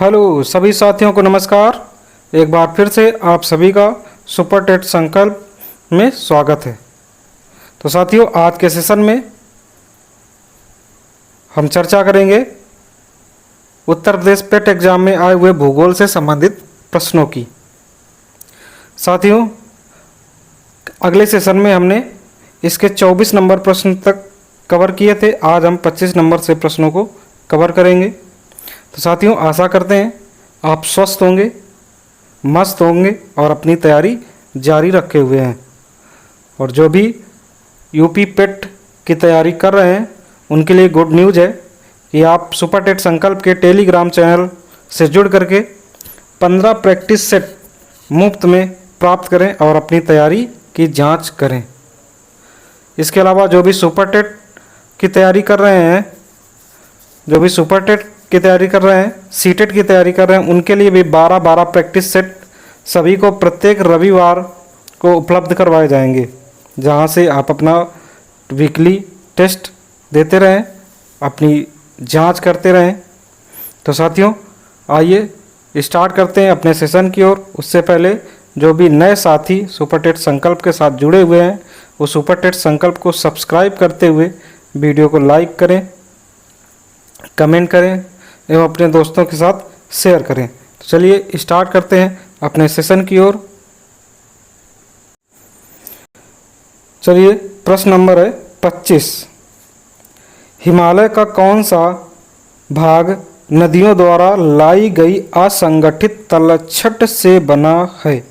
Hello सभी साथियों को नमस्कार। एक बार फिर से आप सभी का सुपर टेट संकल्प में स्वागत है। तो साथियों, आज के सेशन में हम चर्चा करेंगे उत्तर प्रदेश पेट एग्जाम में आए हुए भूगोल से संबंधित प्रश्नों की। साथियों, अगले सेशन में हमने इसके 24 नंबर प्रश्न तक कवर किए थे। आज हम 25 नंबर से प्रश्नों को कवर करेंगे। तो साथियों, आशा करते हैं आप स्वस्थ होंगे, मस्त होंगे और अपनी तैयारी जारी रखे हुए हैं। और जो भी यूपी पेट की तैयारी कर रहे हैं उनके लिए गुड न्यूज़ है कि आप सुपर टेट संकल्प के टेलीग्राम चैनल से जुड़ करके 15 प्रैक्टिस सेट मुफ्त में प्राप्त करें और अपनी तैयारी की जांच करें। इसके अलावा जो भी सुपर टेट की तैयारी कर रहे हैं, सीटेट की तैयारी कर रहे हैं, उनके लिए भी 12 प्रैक्टिस सेट सभी को प्रत्येक रविवार को उपलब्ध करवाए जाएंगे, जहां से आप अपना वीकली टेस्ट देते रहें, अपनी जांच करते रहें। तो साथियों, आइए स्टार्ट करते हैं अपने सेशन की ओर। उससे पहले जो भी नए साथी सुपर टेट संकल्प के साथ जुड़े हुए हैं वो सुपर टेट संकल्प को सब्सक्राइब करते हुए वीडियो को लाइक करें, कमेंट करें एवं अपने दोस्तों के साथ शेयर करें। तो चलिए स्टार्ट करते हैं अपने सेशन की ओर। चलिए, प्रश्न नंबर है 25। हिमालय का कौन सा भाग नदियों द्वारा लाई गई असंगठित तलछट से बना है?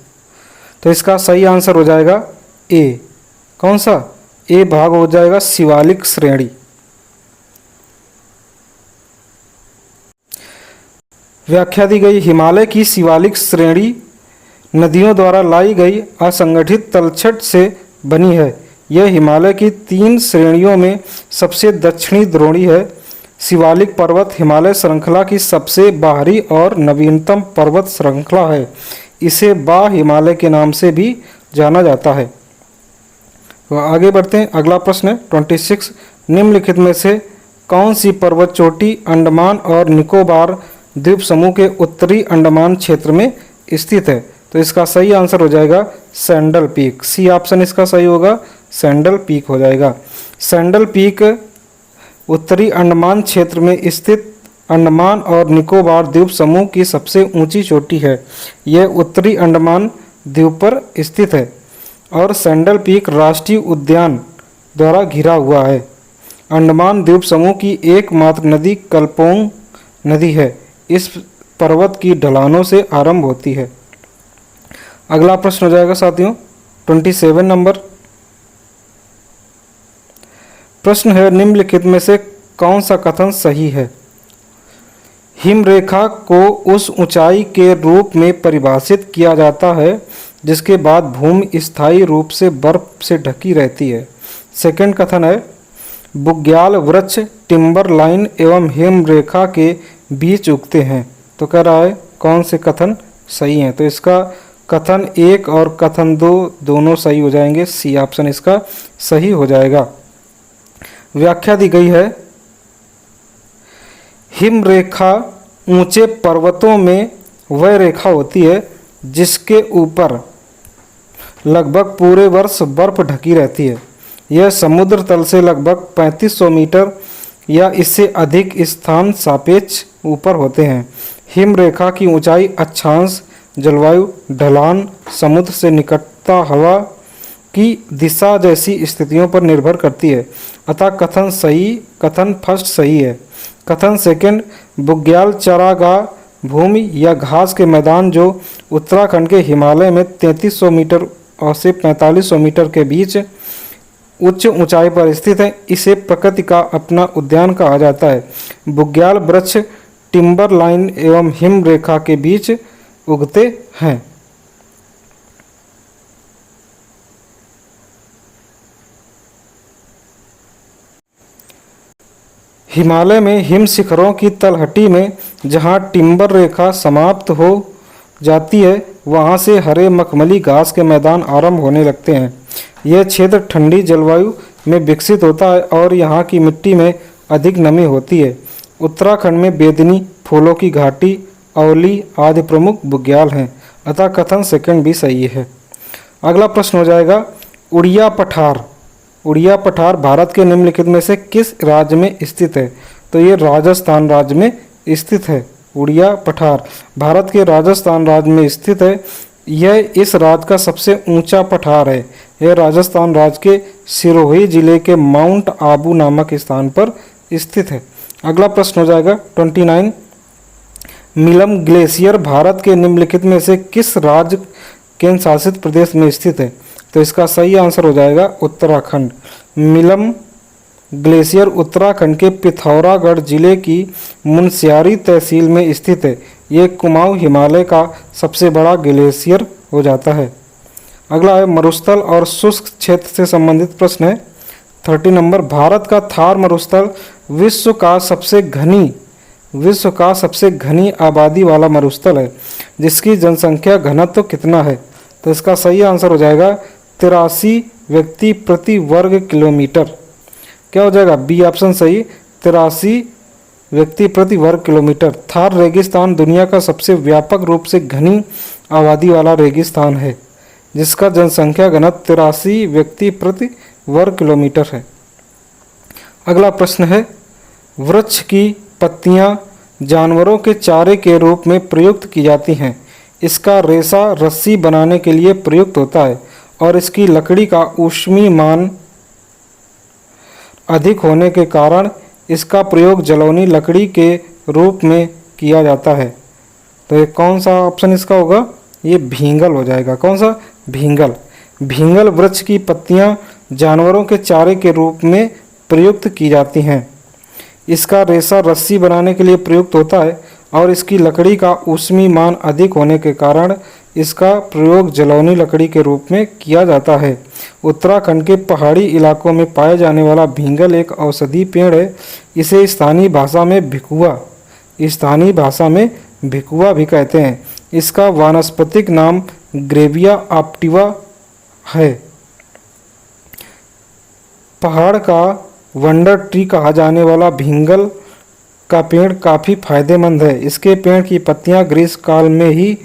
तो इसका सही आंसर हो जाएगा ए। कौन सा? ए भाग हो जाएगा शिवालिक श्रेणी। व्याख्या दी गई, हिमालय की शिवालिक श्रेणी नदियों द्वारा लाई गई असंगठित तलछट से बनी है। यह हिमालय की 3 श्रेणियों में सबसे दक्षिणी द्रोणी है। शिवालिक पर्वत हिमालय श्रृंखला की सबसे बाहरी और नवीनतम पर्वत श्रृंखला है। इसे बा हिमालय के नाम से भी जाना जाता है। तो आगे बढ़ते हैं। अगला प्रश्न है 26। निम्नलिखित में से कौन सी पर्वत चोटी अंडमान और निकोबार द्वीप समूह के उत्तरी अंडमान क्षेत्र में स्थित है? तो इसका सही आंसर हो जाएगा सैंडल पीक। सी ऑप्शन इसका सही होगा, सैंडल पीक हो जाएगा। सैंडल पीक उत्तरी अंडमान क्षेत्र में स्थित अंडमान और निकोबार द्वीप समूह की सबसे ऊंची चोटी है। यह उत्तरी अंडमान द्वीप पर स्थित है और सैंडल पीक राष्ट्रीय उद्यान द्वारा घिरा हुआ है। अंडमान द्वीप समूह की एकमात्र नदी कल्पोंग नदी है। इस पर्वत की ढलानों से आरंभ होती है। अगला प्रश्न हो जाएगा साथियों 27 नंबर। प्रश्न है, निम्नलिखित में से कौन सा कथन सही है? हिमरेखा को उस ऊंचाई के रूप में परिभाषित किया जाता है जिसके बाद भूमि स्थायी रूप से बर्फ से ढकी रहती है। सेकंड कथन है, बुग्याल वृक्ष टिम्बर लाइन एवं हिमरेखा के बीच उगते हैं। तो कह रहा है कौन से कथन सही हैं? तो इसका कथन 1 और कथन 2 दोनों सही हो जाएंगे। सी ऑप्शन इसका सही हो जाएगा। व्याख्या दी गई है, हिमरेखा ऊंचे पर्वतों में वह रेखा होती है जिसके ऊपर लगभग पूरे वर्ष बर्फ ढकी रहती है। यह समुद्र तल से लगभग 3500 मीटर या इससे अधिक स्थान सापेक्ष ऊपर होते हैं। हिमरेखा की ऊंचाई अक्षांश, जलवायु, ढलान, समुद्र से निकटता, हवा की दिशा जैसी स्थितियों पर निर्भर करती है। अतः कथन फर्स्ट सही है। कथन सेकंड, बुग्याल चरागाह भूमि या घास के मैदान जो उत्तराखंड के हिमालय में 3300 मीटर और से 4500 मीटर के बीच उच्च ऊंचाई पर स्थित है, इसे प्रकृति का अपना उद्यान कहा जाता है। बुग्याल वृक्ष टिम्बर लाइन एवं हिम रेखा के बीच उगते हैं। हिमालय में हिम शिखरों की तलहटी में जहां टिम्बर रेखा समाप्त हो जाती है वहां से हरे मखमली घास के मैदान आरंभ होने लगते हैं। यह क्षेत्र ठंडी जलवायु में विकसित होता है और यहाँ की मिट्टी में अधिक नमी होती है। उत्तराखंड में बेदनी फूलों की घाटी औली आदि प्रमुख बुग्याल हैं, अतः कथन सेकंड भी सही है। अगला प्रश्न हो जाएगा उड़िया पठार। उड़िया पठार भारत के निम्नलिखित में से किस राज्य में स्थित है? तो ये राजस्थान राज्य में स्थित है। उड़िया पठार भारत के राजस्थान राज्य में स्थित है। यह इस राज्य का सबसे ऊंचा पठार है। यह राजस्थान राज्य के सिरोही जिले के माउंट आबू नामक स्थान पर स्थित है। अगला प्रश्न हो जाएगा 29। मिलम ग्लेशियर भारत के निम्नलिखित में से किस राज्य केंद्र शासित प्रदेश में स्थित है? तो इसका सही आंसर हो जाएगा उत्तराखंड। मिलम ग्लेशियर उत्तराखंड के पिथौरागढ़ जिले की मुनस्यारी तहसील में स्थित है। ये कुमाऊं हिमालय का सबसे बड़ा ग्लेशियर हो जाता है। अगला है मरुस्थल और शुष्क क्षेत्र से संबंधित प्रश्न है 30 नंबर। भारत का थार मरुस्थल विश्व का सबसे घनी आबादी वाला मरुस्थल है, जिसकी जनसंख्या घनत्व कितना है? तो इसका सही आंसर हो जाएगा 83 व्यक्ति प्रति वर्ग किलोमीटर। क्या हो जाएगा? बी ऑप्शन सही, 83 व्यक्ति प्रति वर्ग किलोमीटर। थार रेगिस्तान दुनिया का सबसे व्यापक रूप से घनी आबादी वाला रेगिस्तान है, जिसका जनसंख्या घनत्व 83 व्यक्ति प्रति वर्ग किलोमीटर है। अगला प्रश्न है वृक्ष की पत्तियां जानवरों के चारे के रूप में प्रयुक्त की जाती हैं। इसका रेशा रस्सी बनाने के लिए प्रयुक्त होता है और इसकी लकड़ी का ऊष्मीयमान अधिक होने के कारण इसका प्रयोग जलौनी लकड़ी के रूप में किया जाता है। तो ये कौन सा ऑप्शन इसका होगा? ये भींगल हो जाएगा। कौन सा? भींगल। भींगल वृक्ष की पत्तियां जानवरों के चारे के रूप में प्रयुक्त की जाती हैं। इसका रेशा रस्सी बनाने के लिए प्रयुक्त होता है और इसकी लकड़ी का ऊष्मीयमान अधिक होने के कारण इसका प्रयोग जलौनी लकड़ी के रूप में किया जाता है। उत्तराखंड के पहाड़ी इलाकों में पाए जाने वाला भींगल एक औषधीय पेड़ है। इसे स्थानीय भाषा में भिकुआ भी कहते हैं। इसका वानस्पतिक नाम ग्रेविया ऑप्टिवा है। पहाड़ का वंडर ट्री कहा जाने वाला भींगल का पेड़ काफ़ी फायदेमंद है। इसके पेड़ की पत्तियां ग्रीष्म काल में ही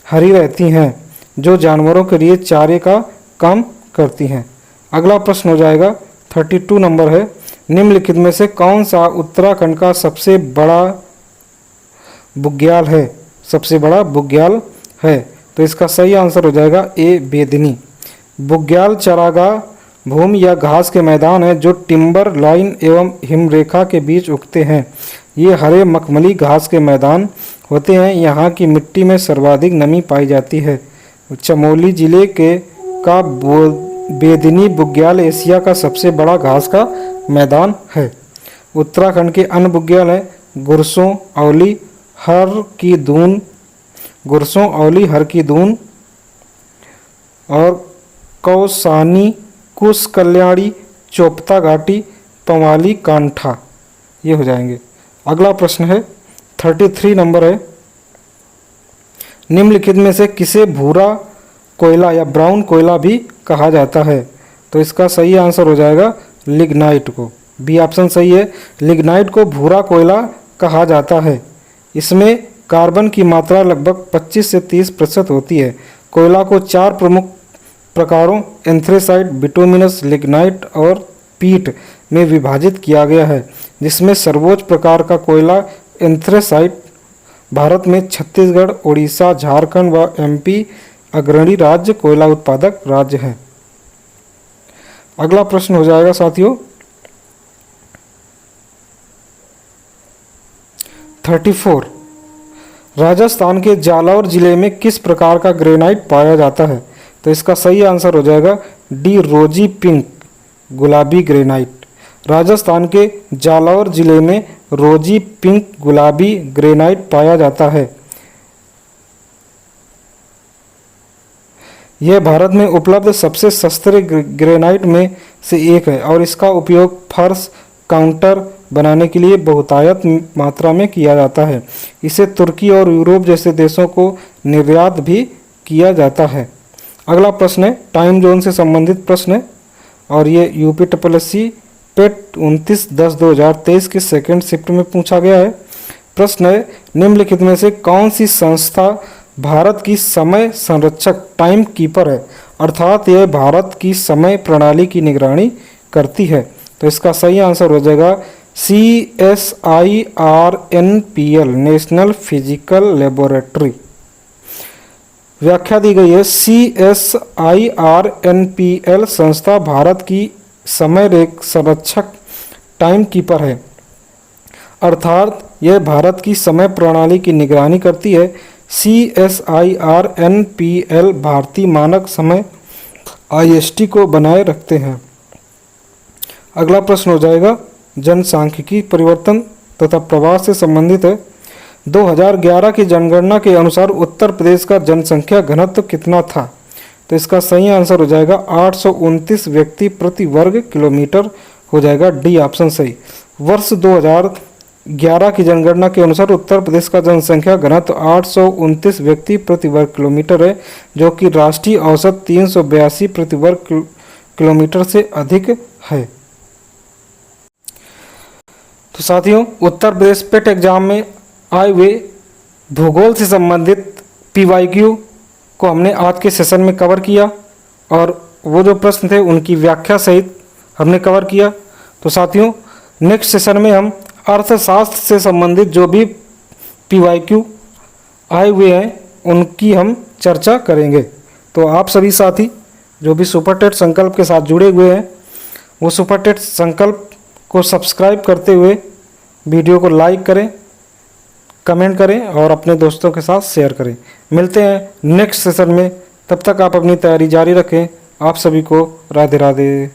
हरी रहती हैं, जो जानवरों के लिए चारे का काम करती हैं। अगला प्रश्न हो जाएगा 32 नंबर है। निम्नलिखित में से कौन सा उत्तराखंड का सबसे बड़ा बुग्याल है? सबसे बड़ा बुग्याल है। तो इसका सही आंसर हो जाएगा ए बेदनी। बुग्याल चरागाह भूमि या घास के मैदान है जो टिम्बर लाइन एवं हिमरेखा के बीच उगते हैं। ये हरे मखमली घास के मैदान होते हैं। यहाँ की मिट्टी में सर्वाधिक नमी पाई जाती है। चमोली जिले का बेदनी बुग्याल एशिया का सबसे बड़ा घास का मैदान है। उत्तराखंड के अन्य बुग्याल हैं गुरसों, औली, हर की दून और कौसानी, कुश कल्याणी, चोपता घाटी, पंवाली कांठा, ये हो जाएंगे। अगला प्रश्न है 33 नंबर है। निम्नलिखित में से किसे भूरा कोयला या ब्राउन कोयला भी कहा जाता है? तो इसका सही आंसर हो जाएगा लिग्नाइट को। बी ऑप्शन सही है। लिग्नाइट को भूरा कोयला कहा जाता है। इसमें कार्बन की मात्रा लगभग 25 से 30% होती है। कोयला को 4 प्रमुख प्रकारों एंथ्रेसाइट, बिटुमिनस, लिग्नाइट और पीट में विभाजित किया गया है, जिसमें सर्वोच्च प्रकार का कोयला एंथ्रेसाइट भारत में छत्तीसगढ़, ओडिशा, झारखंड व एमपी अग्रणी राज्य कोयला उत्पादक राज्य हैं। अगला प्रश्न हो जाएगा साथियों 34। राजस्थान के जालौर जिले में किस प्रकार का ग्रेनाइट पाया जाता है? तो इसका सही आंसर हो जाएगा डी रोजी पिंक गुलाबी ग्रेनाइट। राजस्थान के जालौर जिले में रोजी पिंक गुलाबी ग्रेनाइट पाया जाता है। यह भारत में उपलब्ध सबसे सस्ते ग्रेनाइट में से एक है और इसका उपयोग फर्श काउंटर बनाने के लिए बहुतायत मात्रा में किया जाता है। इसे तुर्की और यूरोप जैसे देशों को निर्यात भी किया जाता है। अगला प्रश्न है टाइम जोन से संबंधित प्रश्न है और ये यूपीएससी पेट 29/10/2023 के सेकंड शिफ्ट में पूछा गया है। प्रश्न है, निम्नलिखित में से कौन सी संस्था भारत की समय संरक्षक टाइम कीपर है, अर्थात यह भारत की समय प्रणाली की निगरानी करती है। तो इसका सही आंसर हो जाएगा CSIRNPL, नेशनल फिजिकल लेबोरेटरी। व्याख्या दी गई है, CSIRNPL संस्था भारत की समय संरक्षक टाइम कीपर है, अर्थात यह भारत की समय प्रणाली की निगरानी करती है। CSIRNPL भारतीय मानक समय IST को बनाए रखते हैं। अगला प्रश्न हो जाएगा, जनसांख्यिकी परिवर्तन तथा प्रवास से संबंधित है। 2011 की जनगणना के अनुसार उत्तर प्रदेश का जनसंख्या घनत्व कितना था? तो इसका सही आंसर हो जाएगा 829 व्यक्ति प्रति वर्ग किलोमीटर, हो जाएगा डी ऑप्शन सही। वर्ष 2011 की जनगणना के अनुसार उत्तर प्रदेश का जनसंख्या घनत्व 829 व्यक्ति प्रति वर्ग किलोमीटर है, जो कि राष्ट्रीय औसत 382 प्रति वर्ग किलोमीटर से अधिक है। तो साथियों, उत्तर प्रदेश पेट एग्जाम में आए हुए भूगोल से संबंधित PYQ को हमने आज के सेशन में कवर किया और वो जो प्रश्न थे उनकी व्याख्या सहित हमने कवर किया। तो साथियों, नेक्स्ट सेशन में हम अर्थशास्त्र से संबंधित जो भी PYQ आए हुए हैं उनकी हम चर्चा करेंगे। तो आप सभी साथी जो भी सुपर टेट संकल्प के साथ जुड़े हुए हैं वो सुपर टेट संकल्प को सब्सक्राइब करते हुए वीडियो को लाइक करें, कमेंट करें और अपने दोस्तों के साथ शेयर करें। मिलते हैं नेक्स्ट सेशन में, तब तक आप अपनी तैयारी जारी रखें। आप सभी को राधे राधे।